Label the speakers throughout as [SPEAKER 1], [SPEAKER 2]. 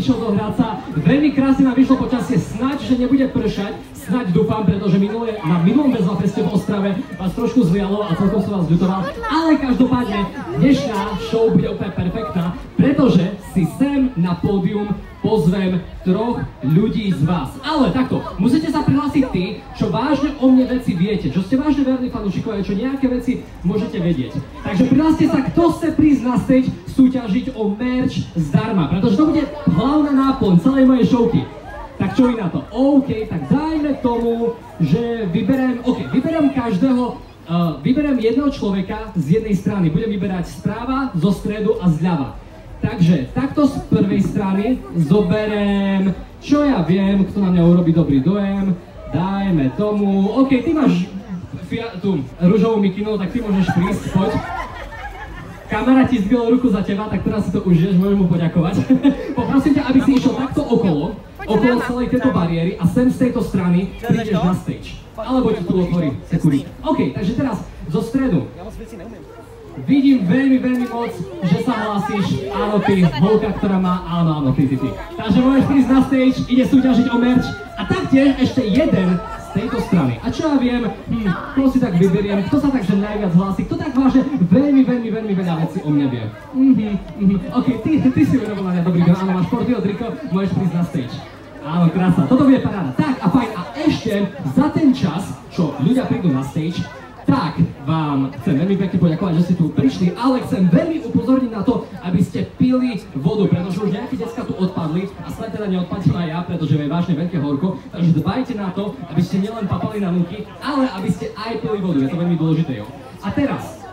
[SPEAKER 1] prišiel dohrať sa. Veľmi krásne nám vyšlo počasie, snáď, že nebude pršať, snáď dúfam, pretože na minulom Bezvafeste v Ostrave vás trošku zlialo a celkom som vás ľutoval. Ale každopádne, dnešná show bude úplne perfektná, pretože si sem na pódium pozvem 3 ľudí z vás. Ale takto, musíte sa prihlásiť tí, čo vážne o mne veci viete, čo ste vážne verní fanúšikovia, čo nejaké veci môžete vedieť. Takže prihláste sa, kto chce prísť na stage súťažiť o merch zdarma, pretože to bude hlavná náplň celej mojej showky. Tak čo vy na to? OK, tak dajme tomu, že vyberiem každého, vyberiem jedného človeka z jednej strany, budem vyberať správa, zo stredu a zľava. Takže takto z prvej strany zoberiem, čo ja viem, kto na mňa urobí dobrý dojem, dajme tomu, OK, ty máš tú ružovú mikinu, tak ty môžeš prísť, poď. Kamaráti zdvihol ruku za teba, tak teraz si to užiješ, môžem mu poďakovať. Poprosím ťa, aby si išiel takto okolo celej tejto bariéry a sem z tejto strany prídeš na stage. Alebo ti tu otvorí security. OK, takže teraz zo stredu. Vidím veľmi moc, že sa hlasíš, áno ty, holka, ktorá má, áno, ty. Takže môžeš prísť na stage, ide súťažiť o merch a taktiež ešte jeden z tejto strany. A čo ja viem, koho si tak vyberiem, kto sa takže najviac hlási, kto tak váže veľmi veľa vecí o mne vie. OK, ty si urobil na mňa dobrý deň, áno, máš športy od Riko, môžeš prísť na stage. Áno, krása, toto bude paráda. Tak a fajn, a ešte za ten čas, čo ľudia prídu na stage, tak vám chcem veľmi pekne poďakovať, že ste tu prišli, ale chcem veľmi upozorniť na to, aby ste pili vodu, pretože už nejaké decká tu odpadli a snad teda neodpadím aj ja, pretože je vážne veľké horko, takže dbajte na to, aby ste nielen papali na núky, ale aby ste aj pili vodu, je to veľmi dôležité, jo. A teraz,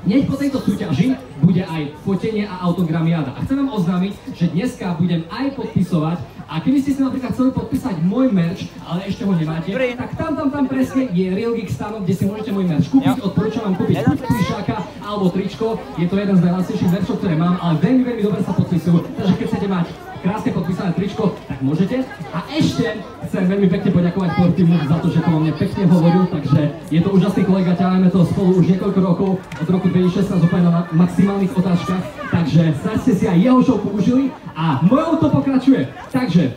[SPEAKER 1] hneď po tejto súťaži bude aj fotenie a autogramiáda. A chcem vám oznámiť, že dneska budem aj podpisovať. A keby ste si napríklad chceli podpísať môj merch, ale ešte ho nemáte, tak tam presne je Real Geek stánok, kde si môžete môj merch kúpiť. Odporúčam vám kúpiť plišáka alebo tričko. Je to jeden z najlacnejších merchov, ktoré mám, ale veľmi dobre sa podpisujú. Takže keď chcete mať krásne podpísané tričko, tak môžete. A ešte chcem veľmi pekne poďakovať Portimu za to, že to o mne pekne hovoril, takže je to úžasný kolega, ťaháme to spolu už niekoľko rokov, od roku 2016 úplne na maximálnych otáčkach, takže ste si aj jeho show použili a mojou to pokračuje. Takže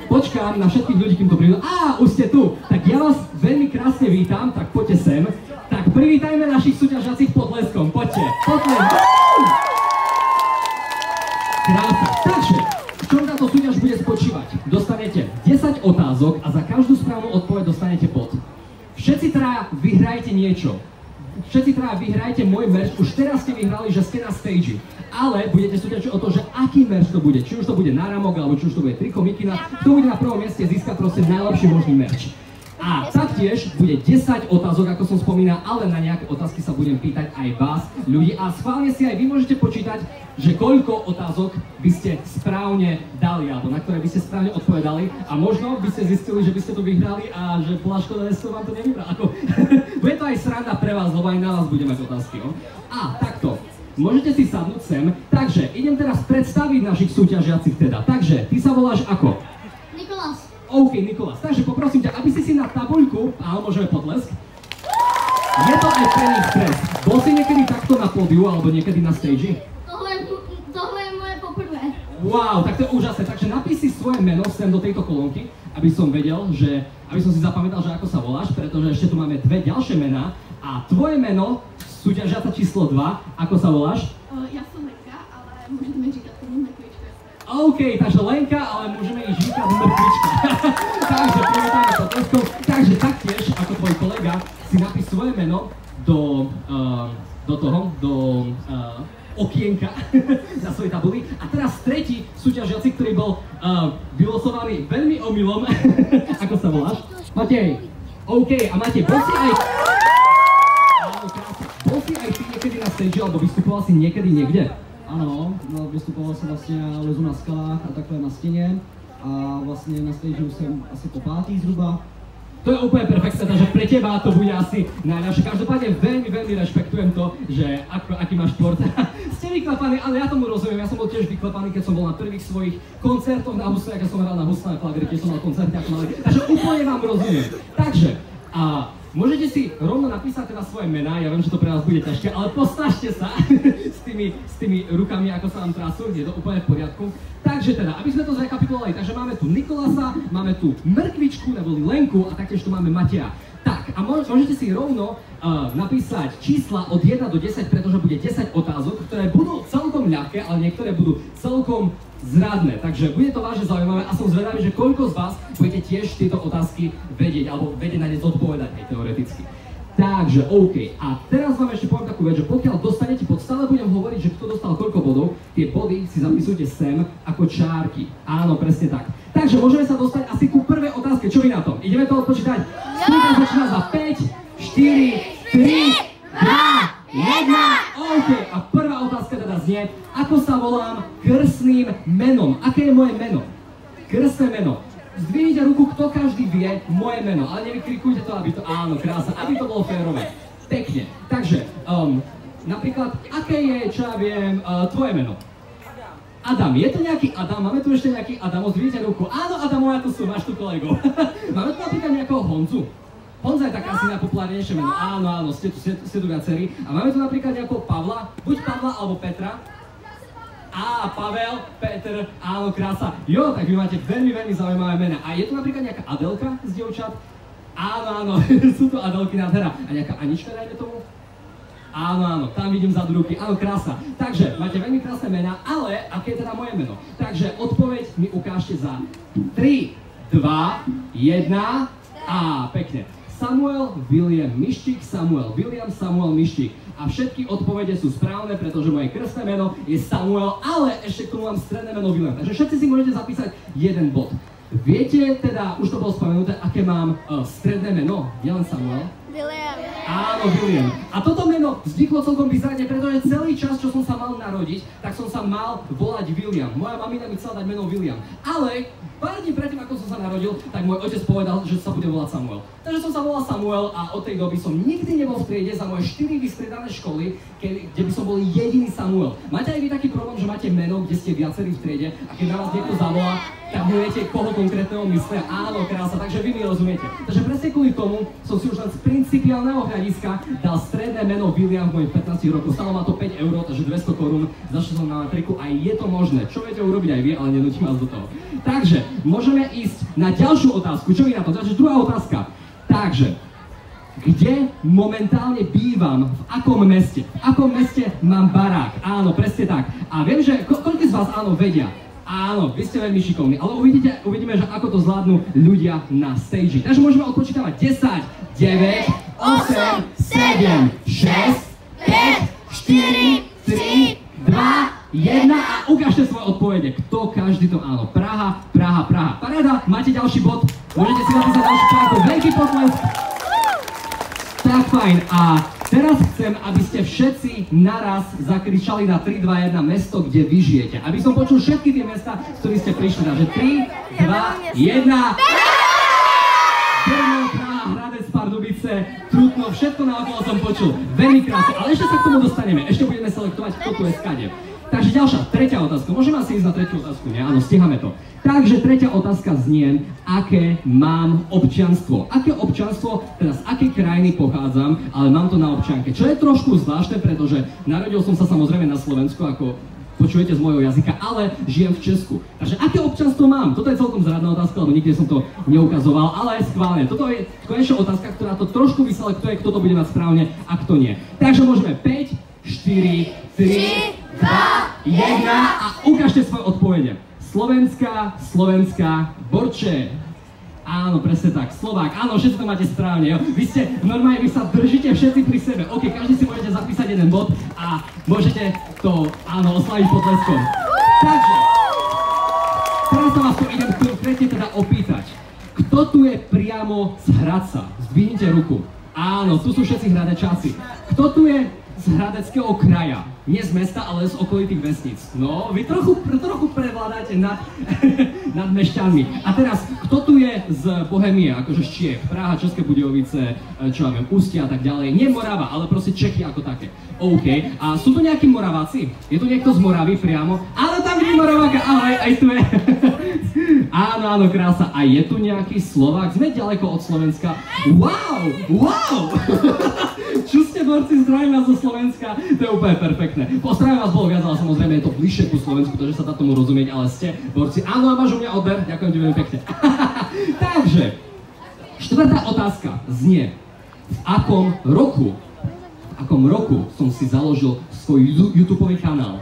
[SPEAKER 1] počkám na všetkých ľudí, kým to prídu. Už ste tu, tak ja vás veľmi krásne vítam, tak poďte sem. Tak privítajme našich súťažiacich potleskom, poďte, potlesk. Krása. Takže, v čom táto súťaž bude spočívať? Dostanete 10 otázok a za každú správnu odpoveď dostanete bod. Všetci traja vyhrajte niečo. Všetci traja vyhrajte môj merch. Už teraz ste vyhrali, že ste na stage. Ale budete súťažiť o to, že aký merch to bude. Či už to bude náramok, alebo či už to bude triko, mikina. Kto bude na prvom mieste, získa proste najlepší možný merch. A taktiež bude 10 otázok, ako som spomínal, ale na nejaké otázky sa budem pýtať aj vás, ľudí. A schválne si aj vy môžete počítať, že koľko otázok by ste správne dali, alebo na ktoré by ste správne odpovedali. A možno by ste zistili, že by ste to vyhrali a že bola škoda, že som vám to nevybral. Bude to aj sranda pre vás, lebo aj na vás budem mať otázky. A takto. Môžete si sadnúť sem. Takže idem teraz predstaviť našich súťažiacich teda. Takže, ty sa voláš ako?
[SPEAKER 2] Nikolás.
[SPEAKER 1] OK, Nikolás. Takže poprosím ťa, aby si na tabuľku, áno, môžeme potlesk. Je to aj pre nich stres. Bol si niekedy takto na pódiu, alebo niekedy na stage?
[SPEAKER 2] Tohle je moje poprvé.
[SPEAKER 1] Wow, tak to je úžasné. Takže napíš si svoje meno sem do tejto kolónky, aby som vedel, aby som si zapamätal, že ako sa voláš, pretože ešte tu máme dve ďalšie mená. A tvoje meno, súťažiaca číslo 2, ako sa voláš?
[SPEAKER 2] Ja som Lenka, ale môžete mi říkať mrkvička.
[SPEAKER 1] OK, takže Lenka, ale môžeme i říkať mrkvička. Takže privítajme potleskom. Takže taktiež, ako tvoj kolega, si napíš svoje meno do okienka na svojej tabuli. A teraz tretí súťažiaci, ktorý bol vylosovaný veľmi omylom. Ako sa voláš? Matej. OK, a Matej, bol si aj... Bol si aj ty niekedy na stage, alebo vystupoval si niekedy niekde?
[SPEAKER 3] Áno, vystupoval som vlastne na lezu na skalách a takhle na stene. A vlastne na stage už som asi po 5. zhruba.
[SPEAKER 1] To je úplne perfektné, takže pre teba to bude asi najľahšie. Každopádne veľmi rešpektujem to, že aký máš šport. Ste vyklapaní, ale ja tomu rozumiem. Ja som bol tiež vyklapaný, keď som bol na prvých svojich koncertoch na husle, keď som hral na husle, na klavíri, keď som mal koncerty ako malý. Takže úplne vám rozumiem. Takže, môžete si rovno napísať teda svoje mená, ja viem, že to pre vás bude ťažké, ale posnažte sa s tými rukami, ako sa vám trasú, je to úplne v poriadku. Takže teda, aby sme to zrekapitulovali, takže máme tu Nikolasa, máme tu Mrkvičku, neboli Lenku a taktiež tu máme Mateja. Tak, a môžete si rovno napísať čísla od 1 do 10, pretože bude 10 otázok, ktoré budú celkom ľahké, ale niektoré budú celkom zradné. Takže bude to vážne zaujímavé a som zvedavý, že koľko z vás budete tiež tieto otázky vedieť, alebo vedieť na ne zodpovedať aj teoreticky. Takže, OK. A teraz vám ešte poviem takú vec, že pokiaľ dostanete bod, stále budem hovoriť, že kto dostal koľko bodov, tie body si zapisujte sem ako čárky. Áno, presne tak. Takže môžeme sa dostať asi ku prvej otázke. Čo vy na tom? Ideme to odpočítať? Skúka začína za 5, 4, 3, 2, 1. OK. A prvá otázka teda znie, ako sa volám krstným menom? Aké je moje meno? Krstné meno. Zdvihnite ruku, kto každý vie moje meno, ale nevykrikujte to, aby to, áno, krása, aby to bolo férové. Pekne. Takže, napríklad, aké je, čo ja viem, tvoje meno? Adam. Je to nejaký Adam? Máme tu ešte nejaký Adam? Zdvihnite ruku. Áno, Adam, ja tu som, máš tu kolegov. Máme tu napríklad nejakého Honzu? Honza je taká asi najpopulárnejšie meno. Áno, áno, ste tu viacerí. A máme tu napríklad nejakého Pavla? Buď Pavla, alebo Petra. Á, Pavel, Peter, áno, krása. Jo, tak vy máte veľmi, veľmi zaujímavé mená. A je tu napríklad nejaká Adelka z dievčat? Áno, áno, sú tu Adelky nádhera. A nejaká Anička, dajme tomu? Áno, áno, tam vidím vzadu ruky. Áno, krása. Takže, máte veľmi krásne mená, ale aké je teda moje meno? Takže, odpoveď mi ukážte za 3, 2, 1 a pekne. Samuel William Mištík, Samuel William, Samuel Mištík. A všetky odpovede sú správne, pretože moje krstné meno je Samuel, ale ešte k tomu mám stredné meno William. Takže všetci si môžete zapísať jeden bod. Viete teda, už to bolo spomenuté, aké mám stredné meno? Je len Samuel?
[SPEAKER 4] William.
[SPEAKER 1] Áno, William. A toto meno vzniklo celkom bizarne, pretože celý čas, čo som sa mal narodiť, tak som sa mal volať William. Moja mamina mi chcela dať meno William. Ale pár dní predtým, ako som sa narodil, tak môj otec povedal, že sa bude volať Samuel. Takže som sa volal Samuel a od tej doby som nikdy nebol v triede za moje 4 vystriedané školy, kde by som bol jediný Samuel. Máte aj vy taký problém, že máte meno, kde ste viacerí v triede a keď na vás niekto zavolá, tak viete, koho konkrétneho myslia. Áno, krása, takže vy mi rozumiete. Takže presne kvôli tomu som si už len z principiálneho hľadiska dal stredné meno William v mojich 15 rokoch. Stalo ma to 5 €, takže 200 korún. Zašiel som na matriku a je to možné. Čo viete urobiť aj vy, ale nenútim vás do toho. Takže môžeme ísť na ďalšiu otázku. Čo vy na to? Takže druhá otázka. Takže, kde momentálne bývam? V akom meste? V akom meste mám barák? Áno, presne tak. A viem, že koľko z vás áno vedia? Áno, vy ste veľmi šikovní, ale uvidíme, že ako to zvládnu ľudia na stage. Takže môžeme odpočítavať 10, 9, 8, 7, 6, 5, 4, 3, 2, 1 a ukážte svoje odpovede. Kto každý to áno? Praha, Praha, Praha. Paráda, máte ďalší bod? Môžete si napísať ďalší článok. Veľký potlesk. Tak fajn. A teraz chcem, aby ste všetci naraz zakričali na 3, 2, 1 mesto, kde vy žijete. Aby som počul všetky tie mesta, z ktorých ste prišli. Takže 3, 2, 1. Brno, Praha, Hradec, Pardubice, Trutno, všetko naokolo som počul. Veľmi krásne, ale ešte sa k tomu dostaneme. Ešte budeme selektovať, kto tu je skade. Takže ďalšia, tretia otázka. Môžeme asi ísť na tretiu otázku, nie? Áno, stíhame to. Takže tretia otázka znie, aké mám občianstvo. Aké občianstvo, teda z akej krajiny pochádzam, ale mám to na občianke. Čo je trošku zvláštne, pretože narodil som sa samozrejme na Slovensku, ako počujete z môjho jazyka, ale žijem v Česku. Takže aké občianstvo mám? Toto je celkom zradná otázka, lebo nikde som to neukazoval, ale schválne. Toto je konečná otázka, ktorá to trošku vysela, kto to bude mať správne a kto nie. Takže môžeme 5, 4, 3, 2, 1 a ukážte svoje odpovede. Slovenská, Borče. Áno, presne tak, Slovák. Áno, všetci to máte správne, jo. Vy ste, normálne, vy sa držíte všetci pri sebe. OK, každý si môžete zapísať jeden bod a môžete to, áno, oslaviť potleskom. Takže, teraz sa vás to idem konkrétne teda opýtať. Kto tu je priamo z Hradca? Zdvihnite ruku. Áno, tu sú všetci hradečáci. Kto tu je z Hradeckého kraja? Nie z mesta, ale z okolitých vesníc. No, vy trochu prevládate nad mešťanmi. A teraz, kto tu je z Bohemie, akože z Čiech? Praha, České Budějovice, čo ja viem, Ústia a tak ďalej. Nie Morava, ale proste Čechy ako také. OK. A sú tu nejakí Moraváci? Je tu niekto z Moravy priamo? Ale tak tam vidím Moraváka, ahoj, aj tu je. Áno, áno, krása. A je tu nejaký Slovák? Sme ďaleko od Slovenska. Wow, wow! Čo ste, borci, zdravím vás zo Slovenska? To je úplne perfektné. Pozdravím vás bolo viac, ale samozrejme je to bližšie ku Slovensku, takže sa dá tomu rozumieť, ale ste, borci. Áno, a máš u mňa odber, ďakujem ti veľmi pekne. Takže, štvrtá otázka znie, v akom roku som si založil svoj YouTubeový kanál?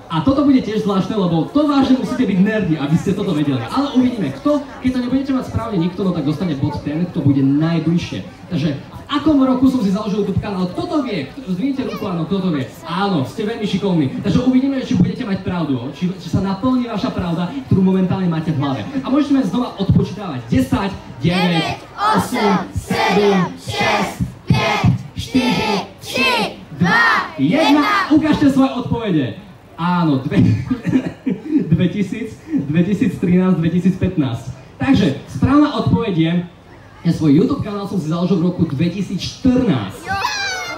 [SPEAKER 1] A toto bude tiež zvláštne, lebo to vážne musíte byť nerdi, aby ste toto vedeli. Ale uvidíme, kto, keď to nebudete mať správne nikto, no tak dostane bod ten, kto bude najbližšie. Takže v akom roku som si založil YouTube kanál? Kto to vie? Zdvihnite ruku, áno, kto to vie? Áno, ste veľmi šikovní. Takže uvidíme, či budete mať pravdu, či sa naplní vaša pravda, ktorú momentálne máte v hlave. A môžete znova odpočítavať. 10, 9, 8, 7, 6, 5, 4, 3, 2, 1. Ukážte svoje odpovede. Áno, 2000, 2013, 2015. Takže správna odpoveď je, ja svoj YouTube kanál som si založil v roku 2014.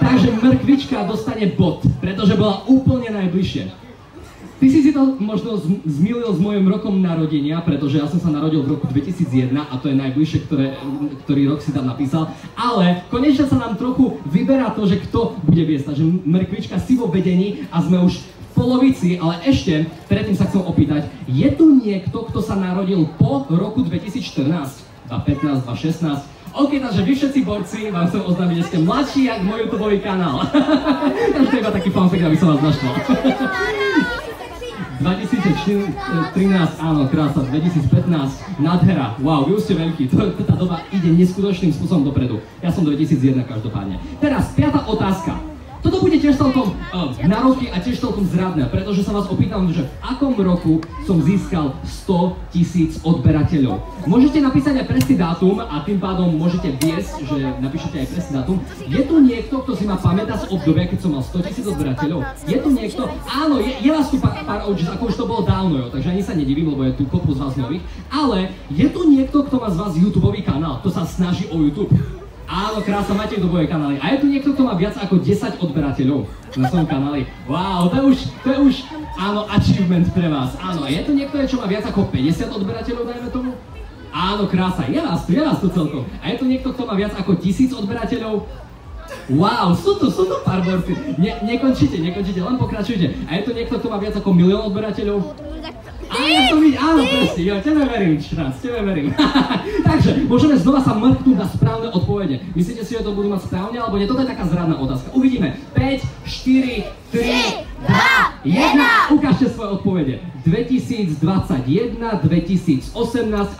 [SPEAKER 1] Takže mrkvička dostane bod, pretože bola úplne najbližšie. Ty si to možno zmýlil s mojím rokom narodenia, pretože ja som sa narodil v roku 2001 a to je najbližšie, ktorý rok si tam napísal. Ale konečne sa nám trochu vyberá to, že kto bude viesť. Takže mrkvička si vo vedení a sme už polovici, ale ešte predtým sa chcem opýtať, je tu niekto, kto sa narodil po roku 2014? 2015, 2016? OK, takže vy všetci borci, vám chcem oznámiť, že ste mladší jak môj YouTubeový kanál. Takže to je iba taký fanfakt, aby som vás naštval. 2013, áno, krása, 2015, nádhera, wow, vy už ste veľkí, tá doba ide neskutočným spôsobom dopredu. Ja som 2001 každopádne. Teraz, 5. otázka. Toto bude tiež celkom na roky a tiež celkom zradné, pretože sa vás opýtam, že v akom roku som získal 100 000 odberateľov. Môžete napísať aj presný dátum a tým pádom môžete viesť, že napíšete aj presný dátum. Je tu niekto, kto si ma pamätá z obdobia, keď som mal 100 000 odberateľov? Je tu niekto? Áno, je vás tu pár OGs, ako už to bolo dávno, jo, takže ani sa nedivím, lebo je tu kopu z vás nových. Ale je tu niekto, kto má z vás YouTubeový kanál, kto sa snaží o YouTube? Áno, krása, máte YouTubeové kanály. A je tu niekto, kto má viac ako 10 odberateľov na svojom kanáli? Wow, to je už, áno, achievement pre vás. Áno, a je tu niekto, čo má viac ako 50 odberateľov, dajme tomu? Áno, krása, je vás tu celkom. A je tu niekto, kto má viac ako 1000 odberateľov? Wow, sú tu pár borci. Nekončite, len pokračujte. A je tu niekto, kto má viac ako 1 000 000 odberateľov? Áno, presne, jo, tebe verím, Štrác, tebe verím. Takže, môžeme znova sa mrknúť na správne odpovede. Myslíte si, že to budú mať správne, alebo nie? Toto je taká zradná otázka. Uvidíme. 5, 4, 3, 2, 1. Ukážte svoje odpovede. 2021, 2018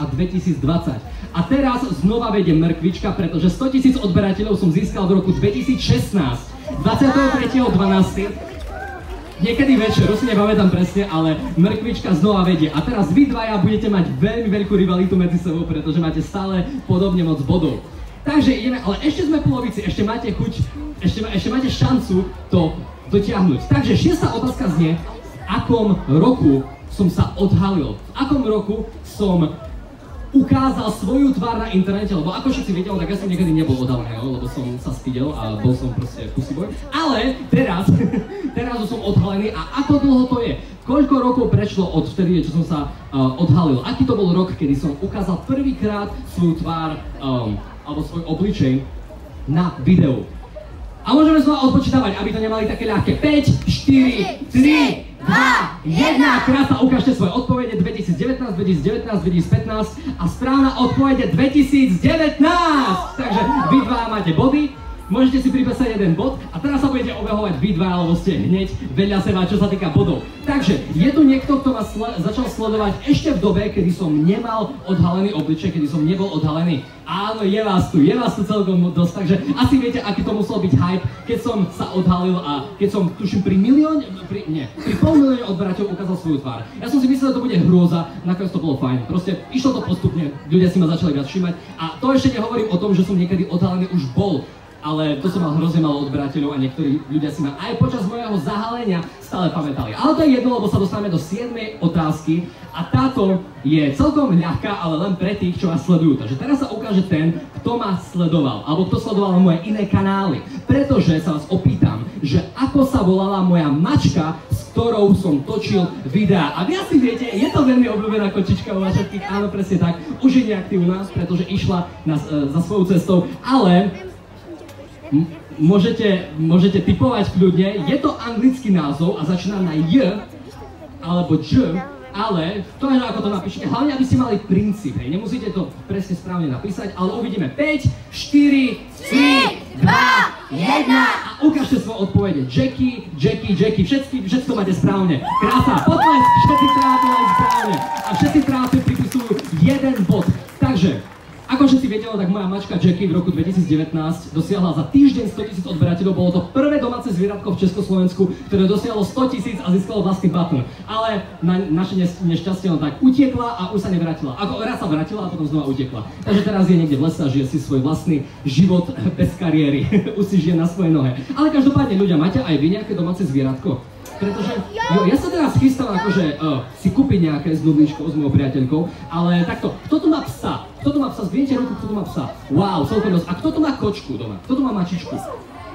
[SPEAKER 1] a 2020. A teraz znova vedie mrkvička, pretože 100 000 odberateľov som získal v roku 2016. 23.12. Niekedy večer, už si nepamätám presne, ale mrkvička znova vedie. A teraz vy dvaja budete mať veľmi veľkú rivalitu medzi sebou, pretože máte stále podobne moc bodov. Takže ideme, ale ešte sme v polovici, ešte máte chuť, ešte máte šancu to dotiahnuť. Takže 6. otázka znie, v akom roku som sa odhalil? V akom roku som ukázal svoju tvár na internete, lebo ako všetci viete, tak ja som niekedy nebol odhalený, lebo som sa stydel a bol som proste pussyboy. Ale teraz už som odhalený a ako dlho to je? Koľko rokov prešlo od vtedy, čo som sa odhalil? Aký to bol rok, kedy som ukázal prvýkrát svoju tvár alebo svoj obličej na videu? A môžeme znova odpočítavať, aby to nemali také ľahké. 5, 4, 3, 2, 1. Krása, ukážte svoje odpovede 2019, 2019, 2015 a správna odpovede 2019. Takže vy dva máte body. Môžete si pripísať jeden bod a teraz sa budete obehovať vy dva, alebo ste hneď vedľa seba, čo sa týka bodov. Takže je tu niekto, kto ma začal sledovať ešte v dobe, kedy som nemal odhalený obličej, kedy som nebol odhalený. Áno, je vás tu celkom dosť, takže asi viete, aký to musel byť hype, keď som sa odhalil a keď som, tuším, pri 500 000 odberateľov ukázal svoju tvár. Ja som si myslel, že to bude hrôza, nakoniec to bolo fajn. Proste išlo to postupne, ľudia si ma začali viac všímať a to ešte nehovorím o tom, že som niekedy odhalený už bol. Ale to som mal hrozne malo odberateľov a niektorí ľudia si ma aj počas mojho zahalenia stále pamätali. Ale to je jedno, lebo sa dostávame do 7. otázky a táto je celkom ľahká, ale len pre tých, čo vás sledujú. Takže teraz sa ukáže ten, kto ma sledoval, alebo kto sledoval moje iné kanály. Pretože sa vás opýtam, že ako sa volala moja mačka, s ktorou som točil videá. A vy asi viete, je to veľmi obľúbená kočička u vás všetkých, áno, presne tak. Už je nejak u nás, pretože išla za svojou cestou, ale môžete typovať kľudne, je to anglický názov a začína na J alebo J, ale to je ako to napíšete, hlavne aby ste mali princíp, hej, nemusíte to presne správne napísať, ale uvidíme 5, 4, 3, 2, 1 a ukážte svoje odpovede. Jackie, všetko máte správne. Krása, potlesk, všetci trátili správne a všetci tráty pripisujú 1 bod. Takže ako všetci viete, tak moja mačka Jackie v roku 2019 dosiahla za týždeň 100 000 odberateľov. Bolo to prvé domáce zvieratko v Československu, ktoré dosiahlo 100 000 a získalo vlastný button. Ale na naše nešťastie on tak utiekla a už sa nevrátila. Ako raz sa vrátila a potom znova utiekla. Takže teraz je niekde v lese a žije si svoj vlastný život bez kariéry. Už si žije na svojej nohe. Ale každopádne ľudia, máte aj vy nejaké domáce zvieratko? Pretože ja sa teraz chystám akože si kúpiť nejaké s nudličkou, s mojou priateľkou, ale takto, kto tu má psa? Kto tu má psa? Zviete ruku, kto tu má psa? Wow, celkom dosť. A kto tu má kočku doma? Kto tu má mačičku?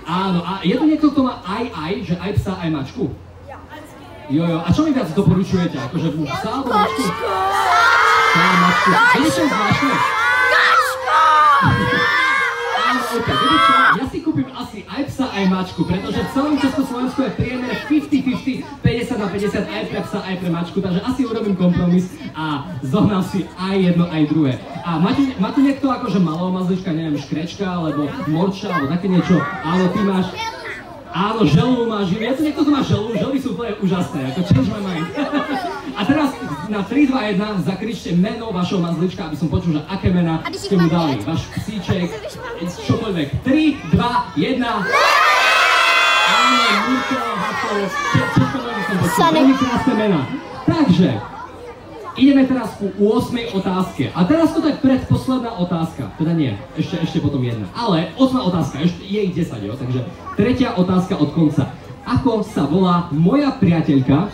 [SPEAKER 1] Áno, a je tu niekto, kto má aj, že aj psa, aj mačku? Jo, a čo mi viac doporučujete? Akože psa alebo mačku? Psa a mačku. Viete, čo je zvláštne? Viete čo, ja si kúpim asi aj psa, aj mačku, pretože v celom Československu je priemer 50-50, 50 na 50 aj pre psa, aj pre mačku, takže asi urobím kompromis a zohnám si aj jedno, aj druhé. A má tu niekto akože malého mazlička, neviem, škrečka, alebo morča, alebo také niečo? Áno, ty máš. Áno, želu máš, je tu niekto, kto má želu, žely sú úplne úžasné, ako change my mind. A teraz na 3, 2, 1 zakričte meno vašho mazlička, aby som počul, že aké mená ste mu dali. Váš psíček, čokoľvek. 3, 2, 1. Áno, Murko, Hato, všetko meno som počul, veľmi krásne mená. Takže, ideme teraz ku 8. otázke. A teraz to tak predposledná otázka. Teda nie, ešte potom jedna. Ale 8. otázka, ešte je ich 10, jo? Takže 3. otázka od konca. Ako sa volá moja priateľka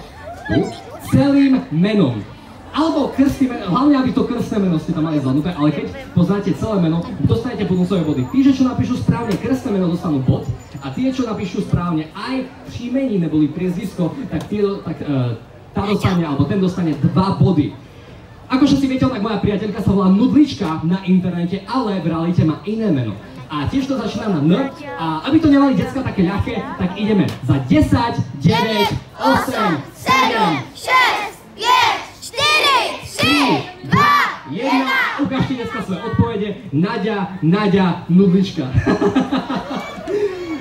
[SPEAKER 1] celým menom? Alebo krstné meno, hlavne aby to krstné meno ste tam mali zvládnuté, ale keď poznáte celé meno, dostanete bonusové body. Tí, že čo napíšu správne krstné meno, dostanú bod. A tí, čo napíšu správne aj příjmení neboli priezvisko, tak tá dostane, alebo ten dostane 2 body. Ako všetci viete, tak moja priateľka sa volá Nudlička na internete, ale v realite má iné meno. A tiež to začína na N. A aby to nemali decka také ľahké, tak ideme za 10, 9, 8, 7, 6, 5, 4, 3, 2, 1. Ukážte decka svoje odpovede. Naďa, Nudlička.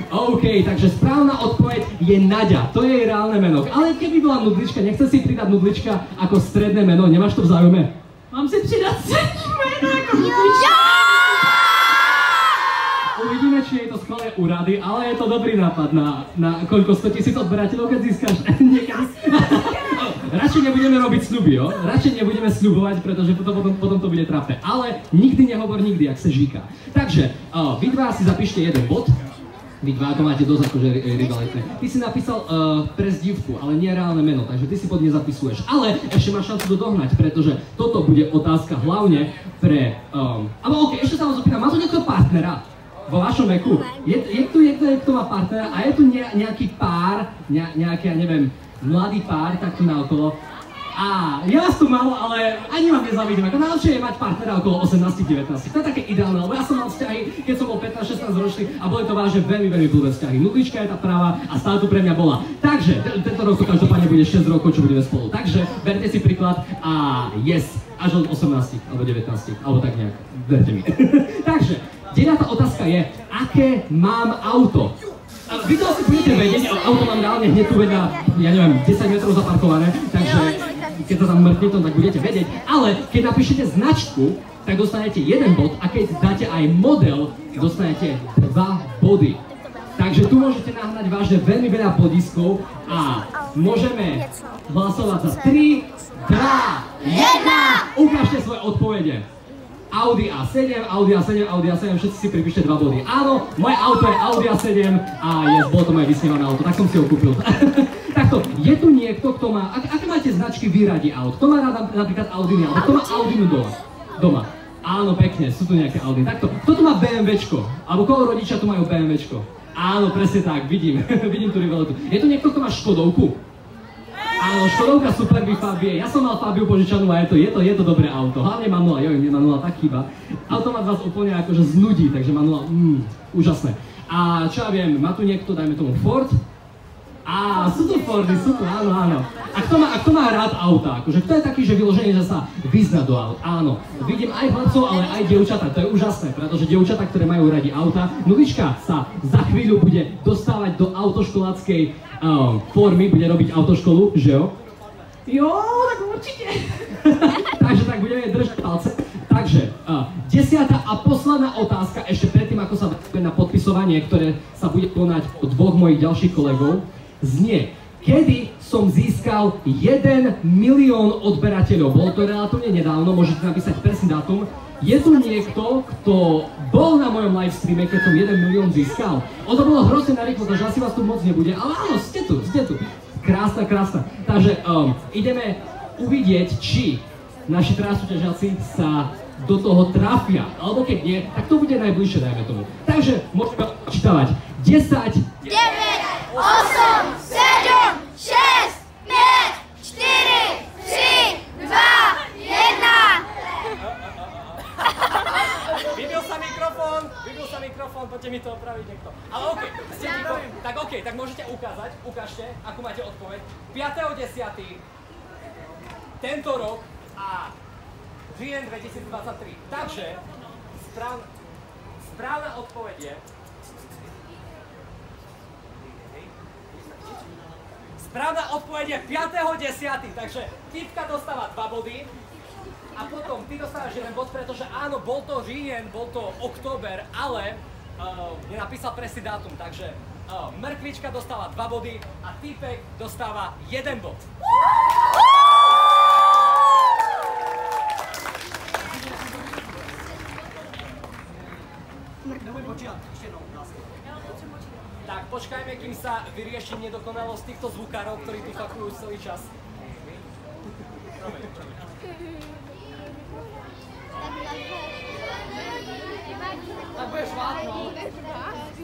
[SPEAKER 1] OK, takže správna odpoveď je Naďa, to je jej reálne meno. Ale keby bola Nudlička, nechce si pridať Nudlička ako stredné meno, nemáš to v záujme? Mám si pridať stredné meno ako Nudlička? Uvidíme, či jej to schvália úrady, ale je to dobrý nápad na koľko 100 000 odberateľov, keď získaš niekedy. Radšej nebudeme robiť sľuby, jo? Radšej nebudeme sľubovať, pretože potom to bude trápne. Ale nikdy nehovor nikdy, ak sa žíka. Takže, vy dva si zapíšte 1 bod. Vy dva to máte dosť akože rivalitné. Ty si napísal prezdívku, ale nie reálne meno, takže ty si pod ne zapisuješ. Ale ešte máš šancu to dohnať, pretože toto bude otázka hlavne pre... Ale OK, ešte sa vás opýtam, má tu niekto partnera vo vašom veku? Je tu niekto, kto má partnera a je tu nejaký pár, nejaký, ja neviem, mladý pár takto naokolo? A ja vás tu malo, ale ani vám nezavidím, ako najlepšie je mať partnera okolo 18-19. To je také ideálne, lebo ja som mal vzťahy, keď som bol 15-16 ročný a boli to vážne veľmi blbé vzťahy. Nudlička je tá práva a stále tu pre mňa bola. Takže, tento rok to každopádne bude 6 rokov, čo budeme spolu. Takže, berte si príklad a yes, až od 18 alebo 19, alebo tak nejak, verte mi. Takže, 9. otázka je, aké mám auto? A vy to asi budete vedieť, auto mám reálne hneď tu vedľa, ja neviem, 10 metrov zaparkované, takže keď sa tam mrkne to, tak budete vedieť. Ale keď napíšete značku, tak dostanete 1 bod a keď dáte aj model, dostanete 2 body. Takže tu môžete nahnať vážne veľmi veľa bodiskov a môžeme hlasovať za 3, 2, 1. Ukážte svoje odpovede. Audi A7, Audi A7, Audi A7, všetci si pripíšte 2 body. Áno, moje auto je Audi A7 a bolo to moje vysnívané auto, tak som si ho kúpil. Takto, je tu niekto, kto má, aké máte značky výradi aut? Kto má rád napríklad Audiny, alebo kto má Audinu doma? Áno, pekne, sú tu nejaké Audiny. Takto, kto tu má BMWčko? Alebo koho rodičia tu majú BMWčko? Áno, presne tak, vidím, vidím tú rivalitu. Je tu niekto, kto má Škodovku? Áno, Škodovka Superby Fabie. Ja som mal Fabiu požičanú a je to dobré auto. Hlavne manuál, mne manuál tak chýba. Automat vás úplne akože znudí, takže manuál, úžasné. A čo ja viem, má tu niekto, dajme tomu Ford? Á, sú to Fordy, sú tu, áno, áno. A kto má rád auta? Akože kto je taký, že vyloženie, že sa vyzná do aut? Áno. Vidím aj chlapcov, ale aj dievčatá. To je úžasné, pretože dievčatá, ktoré majú radi auta, Nulička sa za chvíľu bude dostávať do autoškoláckej formy, bude robiť autoškolu, že jo? Jo, tak určite. Takže tak budeme držať palce. Takže, 10. a posledná otázka, ešte predtým, ako sa vrátime na podpisovanie, ktoré sa bude konať od dvoch mojich ďalších kolegov, znie, kedy som získal 1 milión odberateľov. Bolo to relatívne nedávno, môžete napísať presný dátum. Je tu niekto, kto bol na mojom livestreame, keď som 1 milión získal? To bolo hrozne narýchlo, takže asi vás tu moc nebude, ale áno, ste tu. Krásna, krásna. Takže ideme uvidieť, či naši traja súťažiaci sa do toho trafia, alebo keď nie, tak to bude najbližšie, dajme tomu. Takže môžeme čítavať 10,
[SPEAKER 4] 9, 8, 7, 6, 5, 4, 3, 2, 1.
[SPEAKER 1] Vybil sa mikrofón, poďte mi to opraviť niekto. Ale okej, ste ticho, tak okej, tak môžete ukázať, ukážte, akú máte odpoveď. 5.10. tento rok a říjen 2023. Takže správna odpoveď je... Správna odpoveď je 5.10. Takže Tipka dostáva 2 body. A potom ty dostávaš 1 bod, pretože áno, bol to říjen, bol to október, ale nenapísal presný dátum, takže Mrkvička dostáva 2 body a Týpek dostáva 1 bod. Tak počkajme, kým sa vyrieši nedokonalosť týchto zvukárov, ktorí tu fakujú celý čas. Tak budeš vážno.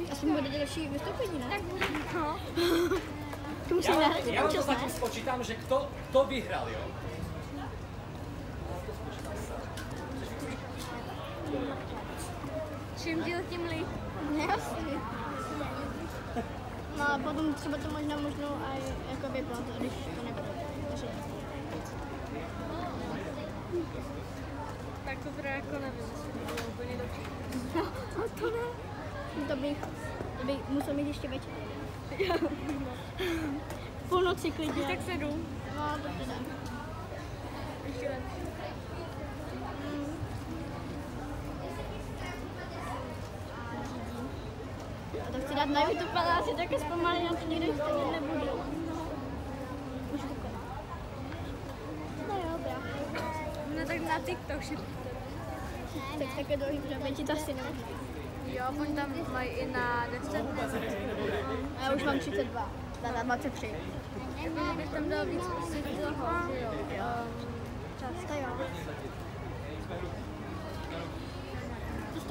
[SPEAKER 4] Aspoň bude další vystoupení, ne? Tak bude.
[SPEAKER 1] Ja vám to zatím spočítam, že kto vyhral, jo?
[SPEAKER 4] Čím díl, tím líp. Jasně. No a potom třeba to možná aj jako vyplat, když to nebude. Takže...
[SPEAKER 2] Tak to teda jako nevím, jestli to bylo úplně dobře.
[SPEAKER 4] No, to ne. To bych musel mít ještě večer. Půlnoci klidně.
[SPEAKER 2] Tak 7.
[SPEAKER 4] No, to teda.
[SPEAKER 2] Ještě lepší.
[SPEAKER 4] A to chci dát na YouTube, ale asi také zpomalí, na to nikdy stejně nebudu. No jo, dobrá.
[SPEAKER 2] No tak na TikTok šipku.
[SPEAKER 4] Tak také dlouhý přeměti to asi nemůžu.
[SPEAKER 2] Jo, oni tam mají i na 10.
[SPEAKER 4] A já už mám 32, na 23.
[SPEAKER 2] Bych tam dal víc toho, že jo.
[SPEAKER 4] Čas, to jo.